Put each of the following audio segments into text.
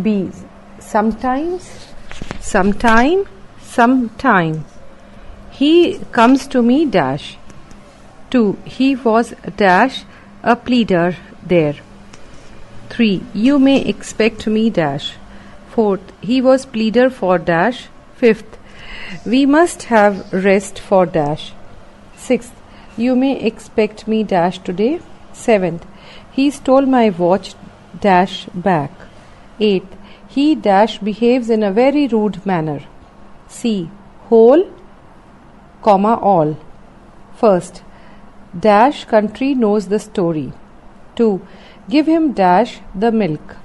B. Sometimes, sometime. He comes to me dash. 2. He was dash a pleader there. 3. You may expect me dash. 4th. He was pleader for dash. 5th. We must have rest for dash. 6th. You may expect me dash today. 7th. He stole my watch dash back. 8th. He dash behaves in a very rude manner. C. Whole, comma all. First, dash country knows the story. 2. Give him dash the milk.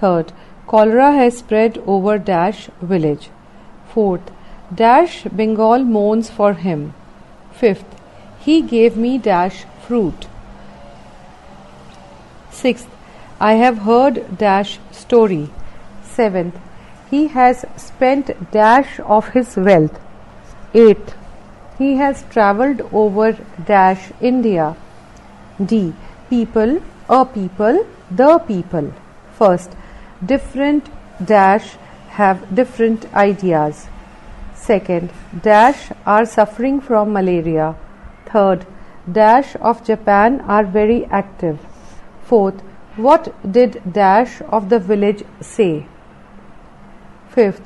3rd. Cholera has spread over dash village. 4th. Dash Bengal mourns for him. 5th. He gave me dash fruit. 6th. I have heard dash story. 7th. He has spent dash of his wealth. 8th. He has travelled over dash India. D. People, a people, the people. First, different dash have different ideas. Second, dash are suffering from malaria. Third, dash of Japan are very active. Fourth, what did dash of the village say? Fifth,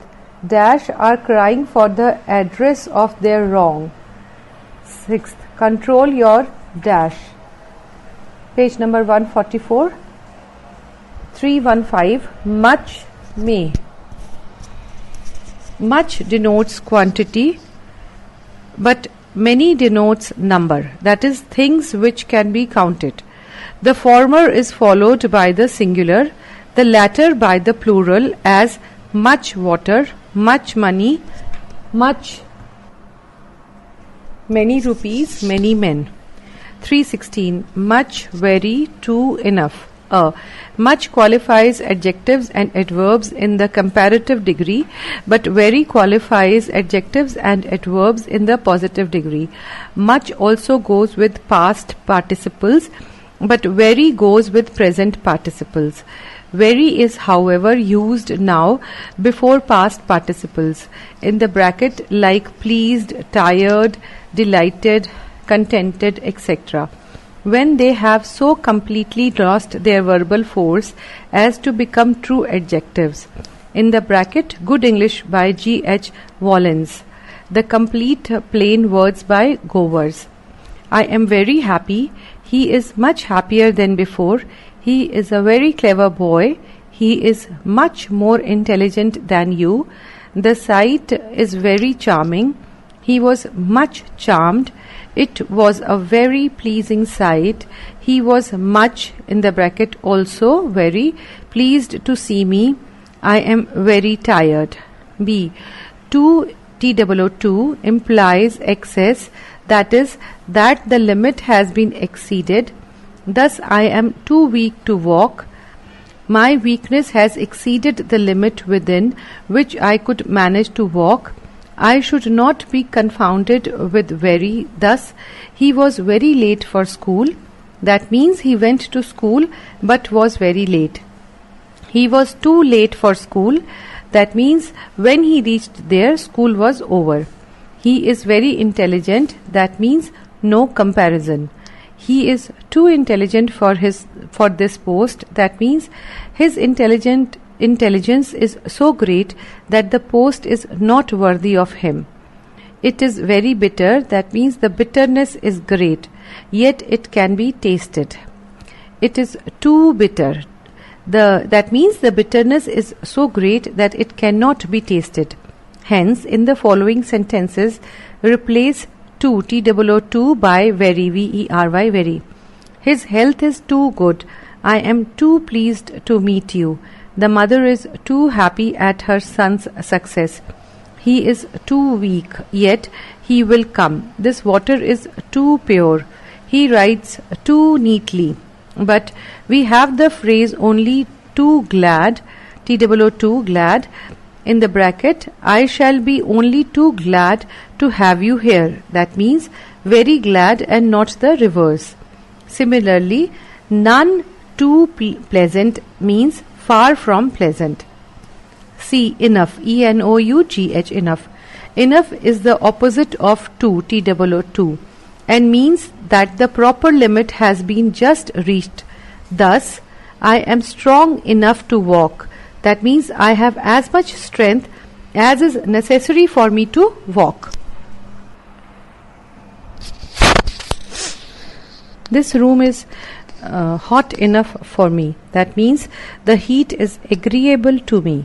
dash are crying for the address of their wrong. Sixth, control your dash. Page number 144. 315. Much, may. Much denotes quantity, but many denotes number, that is, things which can be counted. The former is followed by the singular, the latter by the plural, as much water, much money, much, many rupees, many men. 316. Much, very, too, enough. Much qualifies adjectives and adverbs in the comparative degree, but very qualifies adjectives and adverbs in the positive degree. Much also goes with past participles, but very goes with present participles. Very is, however, used now before past participles in the bracket like pleased, tired, delighted, contented, etc., when they have so completely lost their verbal force as to become true adjectives. In the bracket, Good English by G. H. Wallens. The complete plain words by Govers. I am very happy. He is much happier than before. He is a very clever boy. He is much more intelligent than you. The sight is very charming. He was much charmed. It was a very pleasing sight. He was much, in the bracket also, very pleased to see me. I am very tired. B. To TWO2 implies excess, that is, that the limit has been exceeded. Thus, I am too weak to walk. My weakness has exceeded the limit within which I could manage to walk. I should not be confounded with very. Thus, he was very late for school. That means he went to school but was very late. He was too late for school. That means when he reached there, school was over. He is very intelligent. That means no comparison. He is too intelligent for this post. That means his intelligence is so great that the post is not worthy of him. It is very bitter. That means the bitterness is great, yet it can be tasted. It is too bitter. That means the bitterness is so great that it cannot be tasted. Hence, in the following sentences, replace too, TWO2, by very, VERY, very. His health is too good. I am too pleased to meet you. The mother is too happy at her son's success. He is too weak, yet he will come. This water is too pure. He writes too neatly. But we have the phrase only too glad, TWO2, glad, in the bracket. I shall be only too glad to have you here. That means very glad and not the reverse. Similarly, none too pleasant means far from pleasant. C. Enough. ENOUGH. Enough. Enough is the opposite of too, TOO, and means that the proper limit has been just reached. Thus, I am strong enough to walk. That means I have as much strength as is necessary for me to walk. This room is hot enough for me. That means the heat is agreeable to me.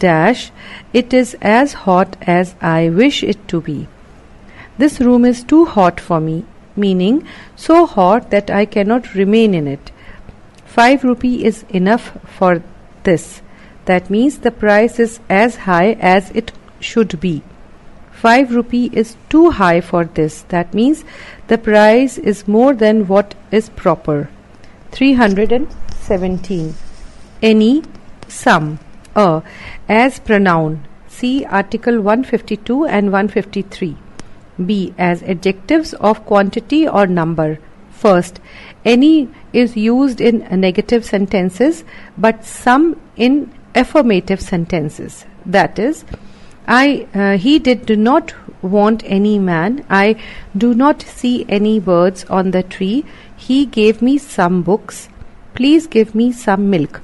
Dash, it is as hot as I wish it to be. This room is too hot for me, meaning so hot that I cannot remain in it. 5 rupee is enough for this. That means the price is as high as it should be. 5 rupee is too high for this. That means the price is more than what is proper. 317. Any, some, as pronoun. See Article 152 and 153. B. As adjectives of quantity or number. First, any is used in negative sentences, but some in affirmative sentences. That is, he did not want any man. I do not see any birds on the tree. He gave me some books. Please give me some milk.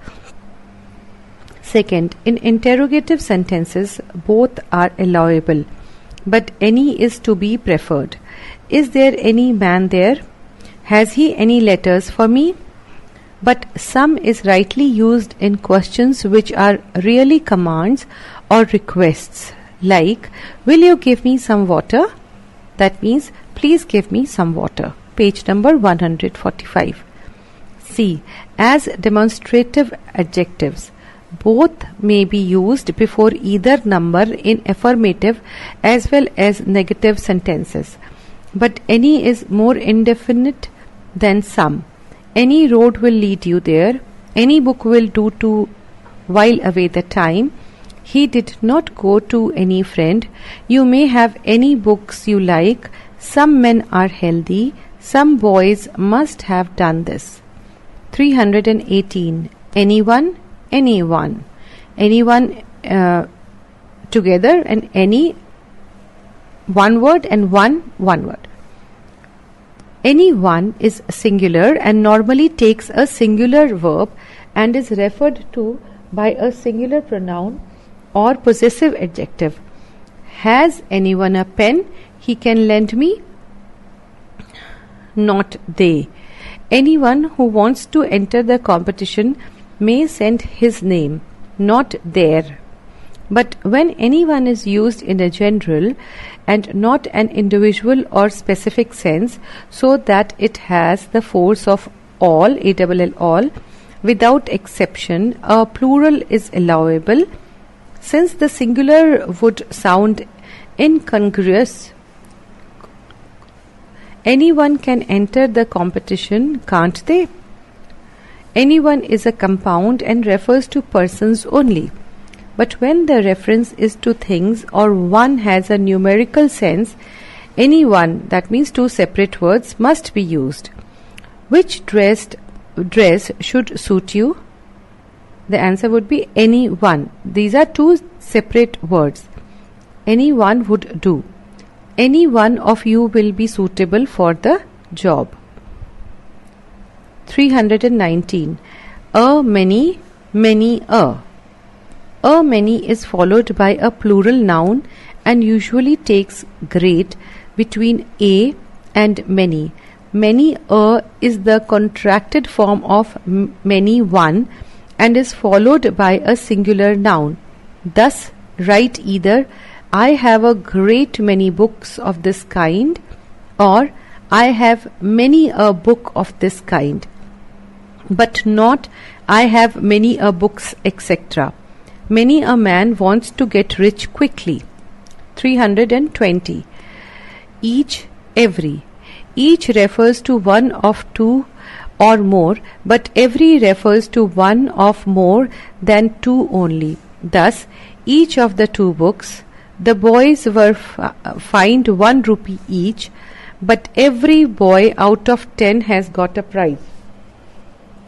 Second, in interrogative sentences, both are allowable, but any is to be preferred. Is there any man there? Has he any letters for me? But some is rightly used in questions which are really commands or requests, like, will you give me some water? That means, please give me some water. Page number 145. C. As demonstrative adjectives. Both may be used before either number in affirmative as well as negative sentences. But any is more indefinite than some. Any road will lead you there. Any book will do to while away the time. He did not go to any friend. You may have any books you like. Some men are healthy. Some boys must have done this. 318. Anyone, anyone. Anyone together, and any one word and one word. Anyone is singular and normally takes a singular verb and is referred to by a singular pronoun or possessive adjective. Has anyone a pen? He can lend me. Not they. Anyone who wants to enter the competition may send his name, not their. But when anyone is used in a general and not an individual or specific sense, so that it has the force of all, all, without exception, a plural is allowable. Since the singular would sound incongruous, anyone can enter the competition, can't they? Anyone is a compound and refers to persons only. But when the reference is to things or one has a numerical sense, anyone, that means two separate words, must be used. Which dress should suit you? The answer would be anyone. These are two separate words. Anyone would do. Any one of you will be suitable for the job. 319. A many, many a. A many is followed by a plural noun and usually takes grade between a and many. Many a is the contracted form of many one and is followed by a singular noun. Thus, write either I have a great many books of this kind or I have many a book of this kind, but not I have many a books, etc. Many a man wants to get rich quickly. 320. Each, every. Each refers to one of two or more, but every refers to one of more than two only. Thus, each of the two books, the boys were fined 1 rupee each, but every boy out of 10 has got a prize.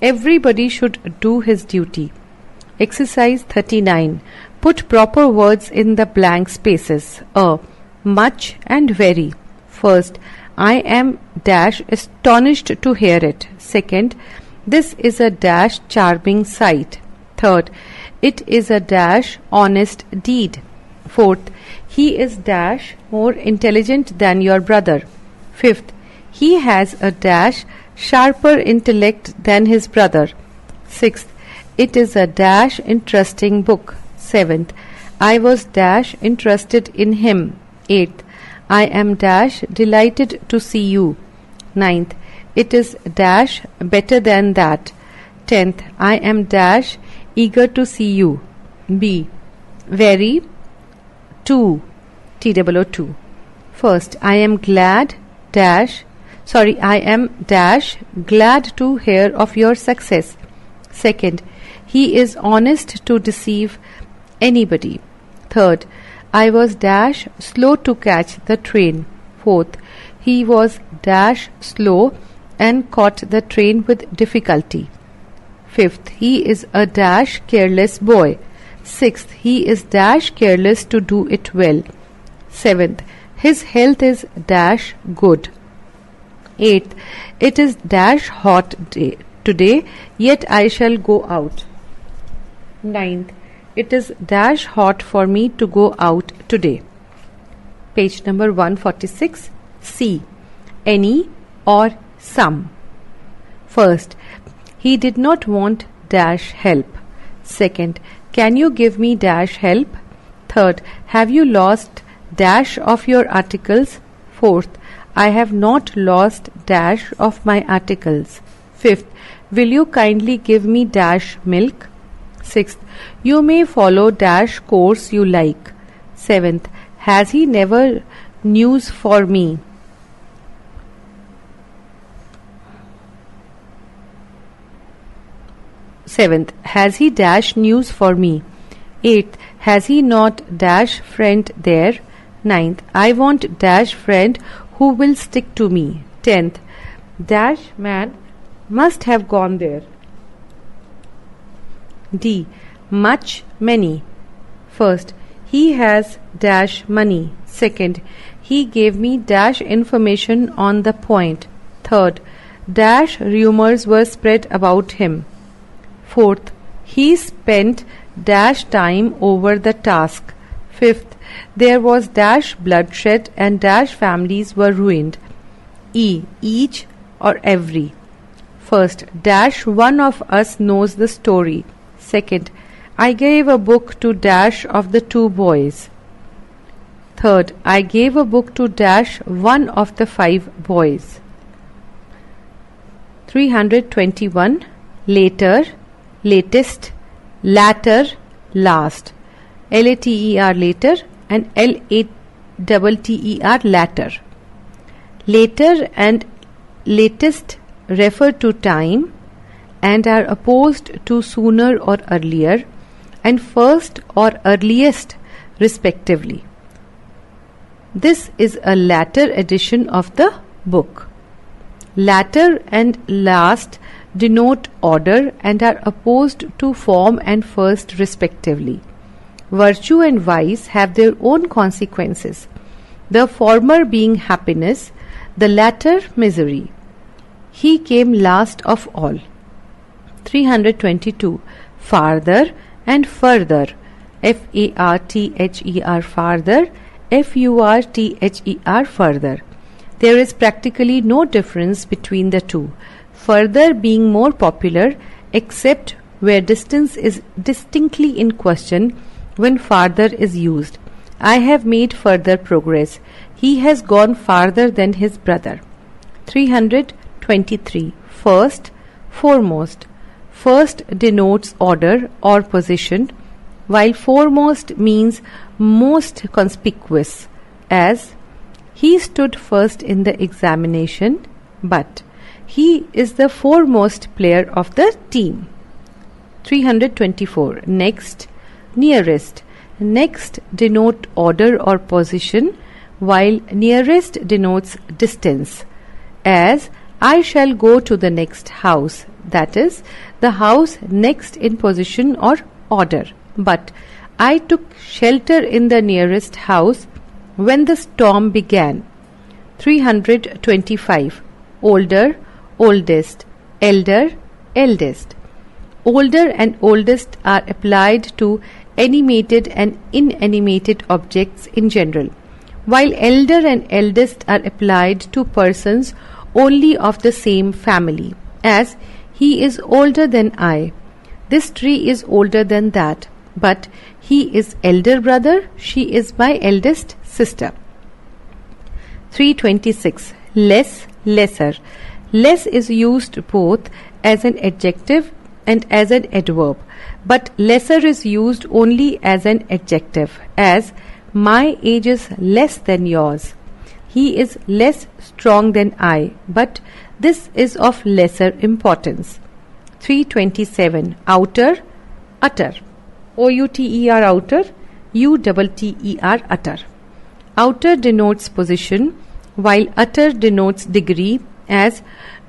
Everybody should do his duty. Exercise 39. Put proper words in the blank spaces. Much and very. First, I am dash astonished to hear it. Second, this is a dash charming sight. Third, it is a dash honest deed. Fourth, he is dash more intelligent than your brother. Fifth, he has a dash sharper intellect than his brother. Sixth, it is a dash interesting book. Seventh, I was dash interested in him. Eighth, I am dash delighted to see you. Ninth, it is dash better than that. Tenth, I am dash eager to see you. B. Very. 2. TOO2. First, I am glad dash glad to hear of your success. Second, he is honest to deceive anybody. Third, I was dash slow to catch the train. Fourth, he was dash slow and caught the train with difficulty. Fifth, he is a dash careless boy. Sixth, he is dash careless to do it well. Seventh, his health is dash good. Eighth, it is dash hot today, yet I shall go out. Ninth, it is dash hot for me to go out today. Page number 146. C. Any or some. First, he did not want dash help. Second, can you give me dash help? Third, have you lost dash of your articles? Fourth, I have not lost dash of my articles. Fifth, will you kindly give me dash milk? Sixth, you may follow dash course you like. Seventh, has he never news for me? Seventh, has he dash news for me? Eighth, has he not dash friend there? Ninth, I want dash friend who will stick to me. Tenth, dash man must have gone there. D. Much, many. First, he has dash money. Second, he gave me dash information on the point. Third, dash rumors were spread about him. Fourth, he spent dash time over the task. Fifth, there was dash bloodshed and dash families were ruined. E. Each or every. First, dash one of us knows the story. Second, I gave a book to dash of the two boys. Third, I gave a book to dash one of the 5 boys. 321. Later, latest, latter, last. Later later and latter latter. Later and latest refer to time and are opposed to sooner or earlier and first or earliest respectively. This is a latter edition of the book. Latter and last denote order and are opposed to form and first respectively. Virtue and vice have their own consequences, the former being happiness, the latter misery. He came last of all. 322. Farther and further. Farther, farther, further, further. There is practically no difference between the two, further being more popular except where distance is distinctly in question when farther is used. I have made further progress. He has gone farther than his brother. 323. First, foremost. First denotes order or position, while foremost means most conspicuous, as he stood first in the examination, but he is the foremost player of the team. 324. Next, nearest. Next denote order or position, while nearest denotes distance, as I shall go to the next house, that is, the house next in position or order. But I took shelter in the nearest house when the storm began. 325. Older, oldest, elder, eldest. Older and oldest are applied to animated and inanimated objects in general, while elder and eldest are applied to persons only of the same family, as he is older than I, this tree is older than that, but he is elder brother, she is my eldest sister. 326. Less, lesser. Less is used both as an adjective and as an adverb, but lesser is used only as an adjective, as my age is less than yours. He is less strong than I, but this is of lesser importance. 327. Outer, utter. O-U-T-E-R outer, U-T-T-E-R utter. Outer denotes position, while utter denotes degree, as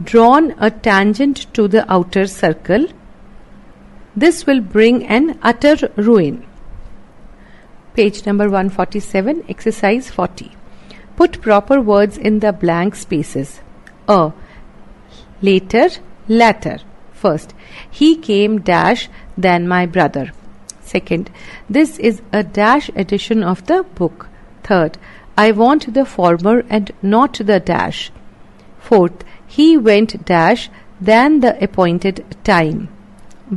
drawn a tangent to the outer circle. This will bring an utter ruin. Page number 147, exercise 40. Put proper words in the blank spaces. A. Later, latter. First, he came dash than my brother. Second, this is a dash edition of the book. Third, I want the former and not the dash. Fourth, he went dash than the appointed time.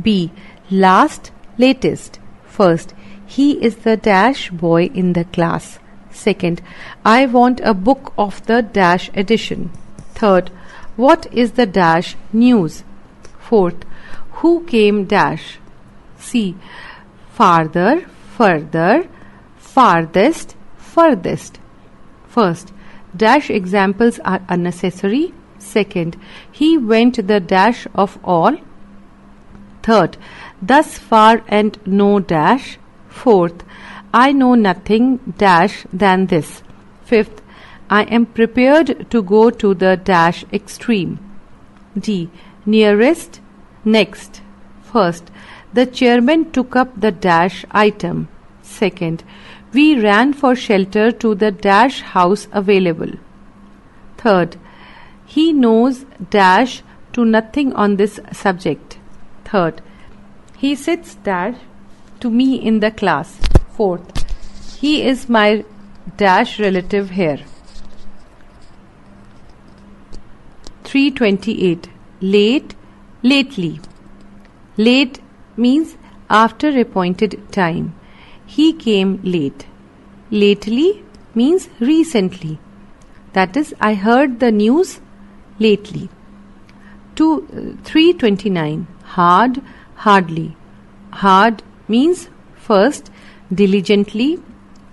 B. Last, latest. First, he is the dash boy in the class. Second, I want a book of the dash edition. Third, what is the dash news? Fourth, who came dash? C. Farther, further, farthest, furthest. First, dash examples are unnecessary. Second, he went the dash of all. Third, thus far and no dash. Fourth, I know nothing dash than this. Fifth, I am prepared to go to the dash extreme. D. Nearest, next. First, the chairman took up the dash item. Second, we ran for shelter to the dash house available. Third, he knows dash to nothing on this subject. Third, he sits dash to me in the class. Fourth, he is my dash relative here. 328. Late, lately. Late means after appointed time. He came late. Lately means recently. That is, I heard the news lately. 329. Hard, hardly. Hard means first, diligently,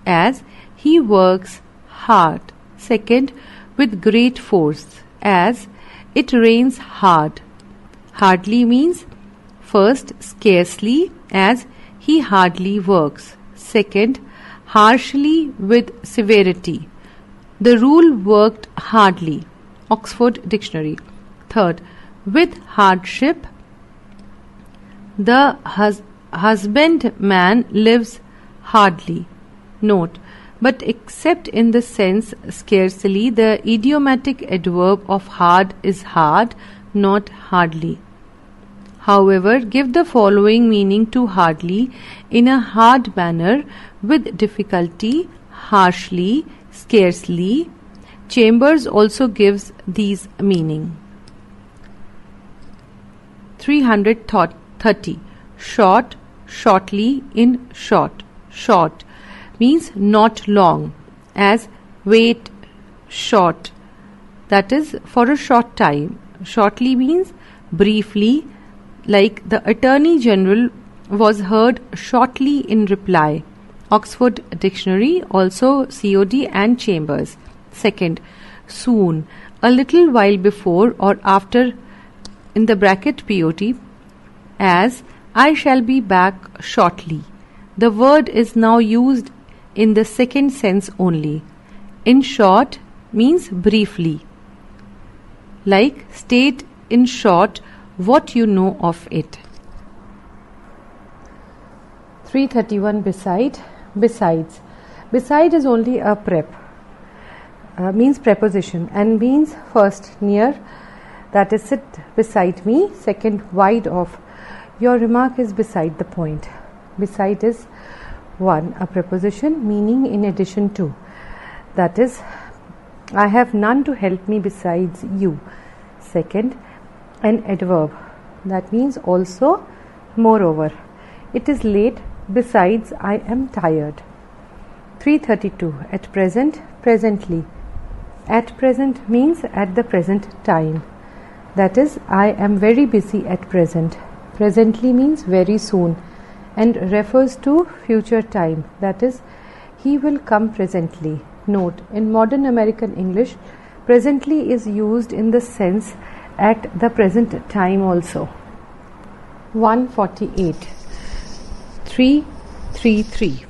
as he works hard. Second, with great force, as it rains hard. Hardly means first, scarcely, as he hardly works. Second, harshly, with severity. The rule worked hardly. Oxford Dictionary. Third, with hardship. The husbandman lives hardly. Note, but except in the sense scarcely, the idiomatic adverb of hard is hard, not hardly. However, give the following meaning to hardly in a hard manner, with difficulty, harshly, scarcely. Chambers also gives these meaning. 330. Short, shortly, in short. Short means not long, as wait short, that is for a short time. Shortly means briefly, like the Attorney General was heard shortly in reply. Oxford Dictionary, also COD and Chambers. Second, soon, a little while before or after, in the bracket POT, as I shall be back shortly. The word is now used in the second sense only. In short means briefly, like state in short what you know of it. 331 beside, besides. Beside is only a means preposition and means first near, that is sit beside me, second wide of. Your remark is beside the point. Beside is 1 a preposition meaning in addition to, that is I have none to help me besides you. Second, an adverb, that means also, moreover. It is late, besides I am tired. 332 at present, presently. At present means at the present time, that is I am very busy at present. Presently means very soon and refers to future time, that is he will come presently. Note, in modern American English, presently is used in the sense at the present time also. 148 333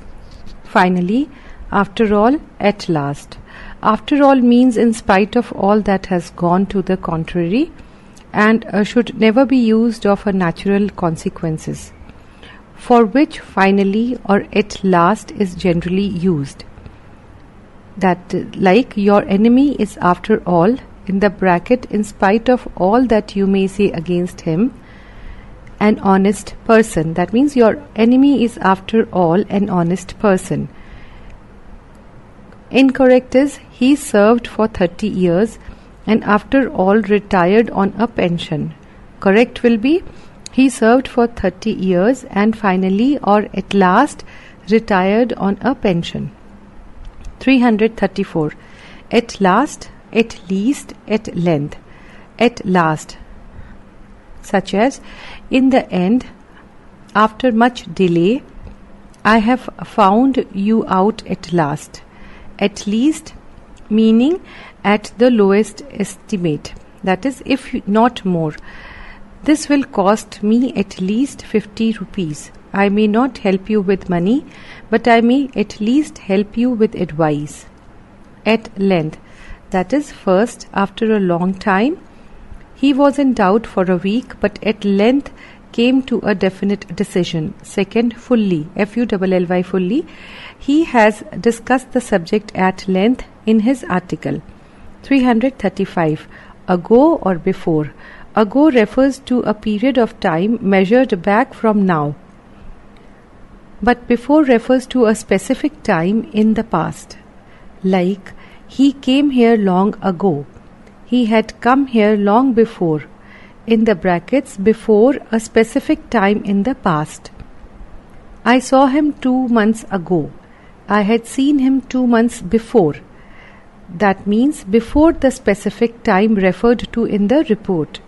finally, after all, at last. After all means in spite of all that has gone to the contrary, and should never be used of a natural consequences, for which finally or at last is generally used. That like your enemy is after all, in the bracket, in spite of all that you may say against him, an honest person. That means your enemy is after all an honest person. Incorrect is he served for 30 years and after all retired on a pension. Correct will be he served for 30 years and finally or at last retired on a pension. 334 at last, at least, at length. At last, such as in the end, after much delay, I have found you out at last. At least meaning at the lowest estimate, that is if not more. This will cost me at least 50 rupees. I may not help you with money, but I may at least help you with advice. At length, that is first after a long time. He was in doubt for a week, but at length came to a definite decision. Second, fully, F-U-L-L-Y, fully. He has discussed the subject at length in his article. 335 ago or before. Ago refers to a period of time measured back from now, but before refers to a specific time in the past. Like, he came here long ago. He had come here long before, in the brackets, before a specific time in the past. I saw him 2 months ago. I had seen him 2 months before. That means before the specific time referred to in the report.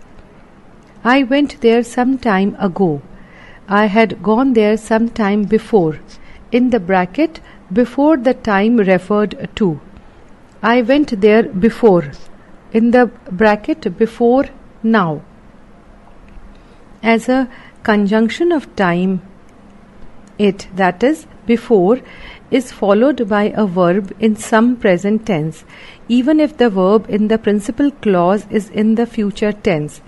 I went there some time ago. I had gone there some time before, in the bracket, before the time referred to. I went there before, in the bracket, before now. As a conjunction of time, it, that is before, is followed by a verb in some present tense, even if the verb in the principal clause is in the future tense.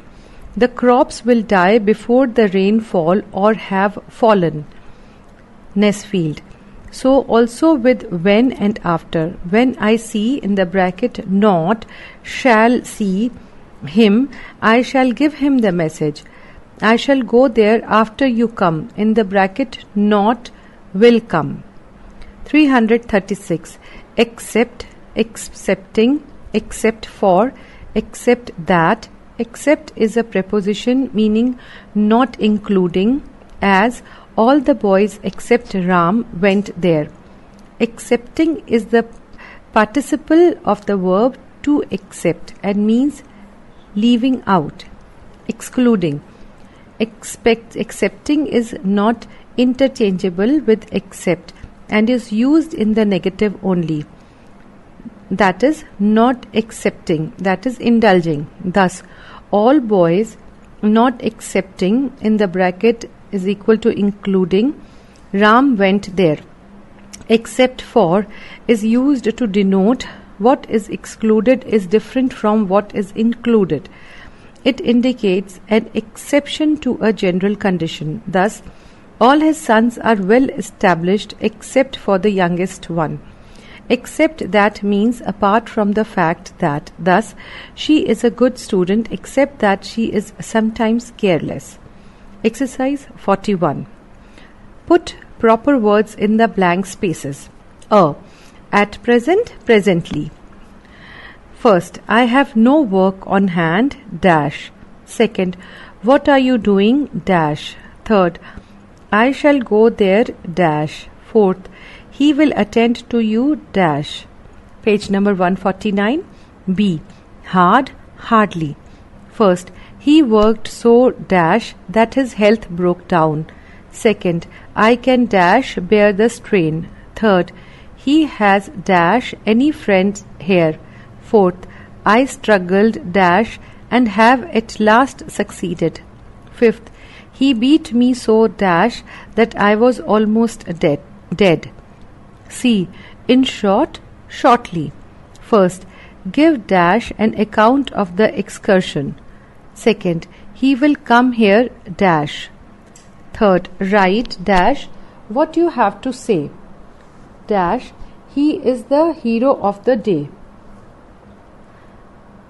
The crops will die before the rain fall or have fallen. Nesfield. So also with when and after. When I see, in the bracket, not, shall see him, I shall give him the message. I shall go there after you come, in the bracket, not, will come. 336 except, excepting, except for, except that. Except is a preposition meaning not including, as all the boys except Ram went there. Excepting is the participle of the verb to accept and means leaving out, excluding. Accepting is not interchangeable with accept and is used in the negative only. That is not accepting, that is indulging. Thus, all boys not accepting, in the bracket, is equal to including, Ram went there. Except for is used to denote what is excluded is different from what is included. It indicates an exception to a general condition. Thus, All his sons are well established except for the youngest one. Except that means apart from the fact that, thus, she is a good student except that she is sometimes careless. Exercise 41. Put proper words in the blank spaces. At present, presently. First, I have no work on hand, dash. Second, what are you doing, dash. Third, I shall go there, dash. Fourth, he will attend to you, dash. Page number 149. B. Hard, hardly. First, he worked so, dash, that his health broke down. Second, I can, dash, bear the strain. Third, he has, dash, any friends here. Fourth, I struggled, dash, and have at last succeeded. Fifth, he beat me so, dash, that I was almost dead. C. In short, shortly. First, give, dash, an account of the excursion. Second, he will come here, dash. Third, write, dash, what you have to say. Dash, he is the hero of the day.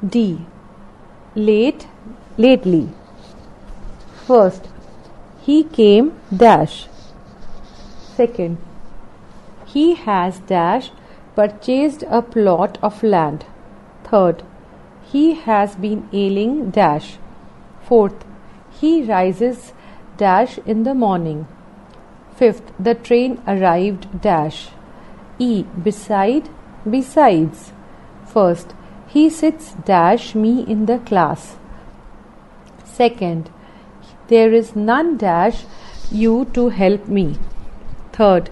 D. Lately. First, he came, dash. Second, he has, dash, purchased a plot of land. Third, he has been ailing, dash. Fourth, he rises, dash, in the morning. Fifth, the train arrived, dash. E. Besides. First, he sits, dash, me in the class. Second, there is none, dash, you to help me. Third,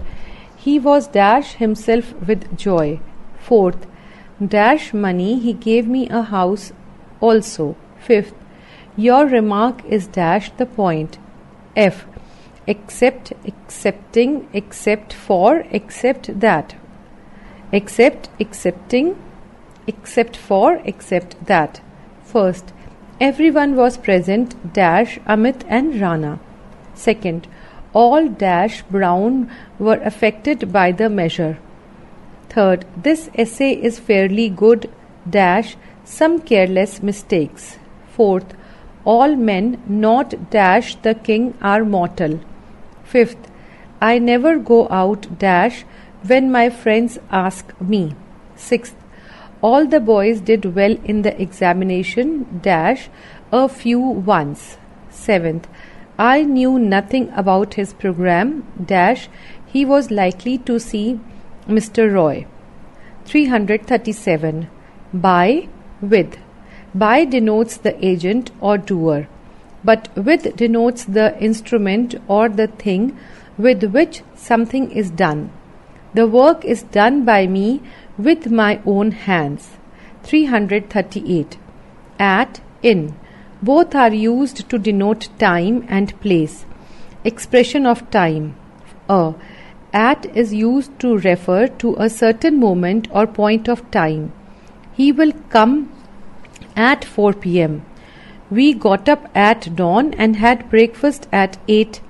he was, dash, himself with joy. Fourth, dash, money, he gave me a house also. Fifth, your remark is, dash, the point. F. Except, excepting, except for, except that. Except, excepting, except for, except that. First, everyone was present, dash, Amit and Rana. Second, all, dash, Brown were affected by the measure. Third, this essay is fairly good, dash, some careless mistakes. Fourth, all men, not, dash, the king, are mortal. Fifth, I never go out, dash, when my friends ask me. Sixth, all the boys did well in the examination, dash, a few once. Seventh, I knew nothing about his program, dash, he was likely to see Mr. Roy. 337. By, with. By denotes the agent or doer, but with denotes the instrument or the thing with which something is done. The work is done by me with my own hands. 338. At, in. Both are used to denote time and place. Expression of time. At is used to refer to a certain moment or point of time. He will come at 4 p.m. We got up at dawn and had breakfast at 8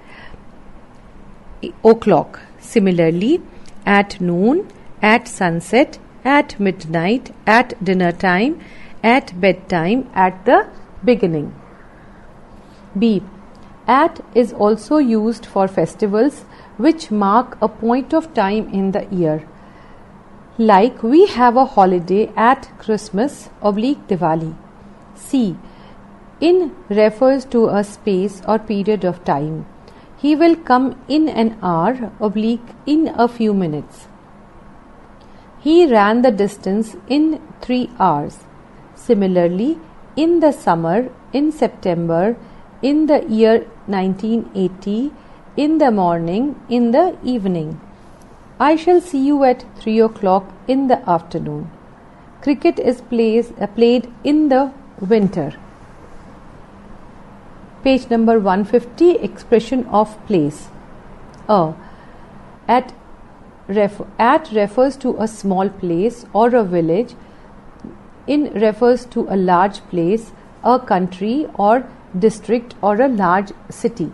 o'clock. Similarly, at noon, at sunset, at midnight, at dinner time, at bedtime, at the beginning. B. At is also used for festivals which mark a point of time in the year. Like we have a holiday at Christmas / Diwali. C. In refers to a space or period of time. He will come in an hour / in a few minutes. He ran the distance in 3 hours. Similarly, in the summer, in September, in the year 1980, in the morning, in the evening. I shall see you at 3 o'clock in the afternoon. Cricket is played in the winter. Page number 150, expression of place. At refers to a small place or a village. In refers to a large place, a country or district or a large city.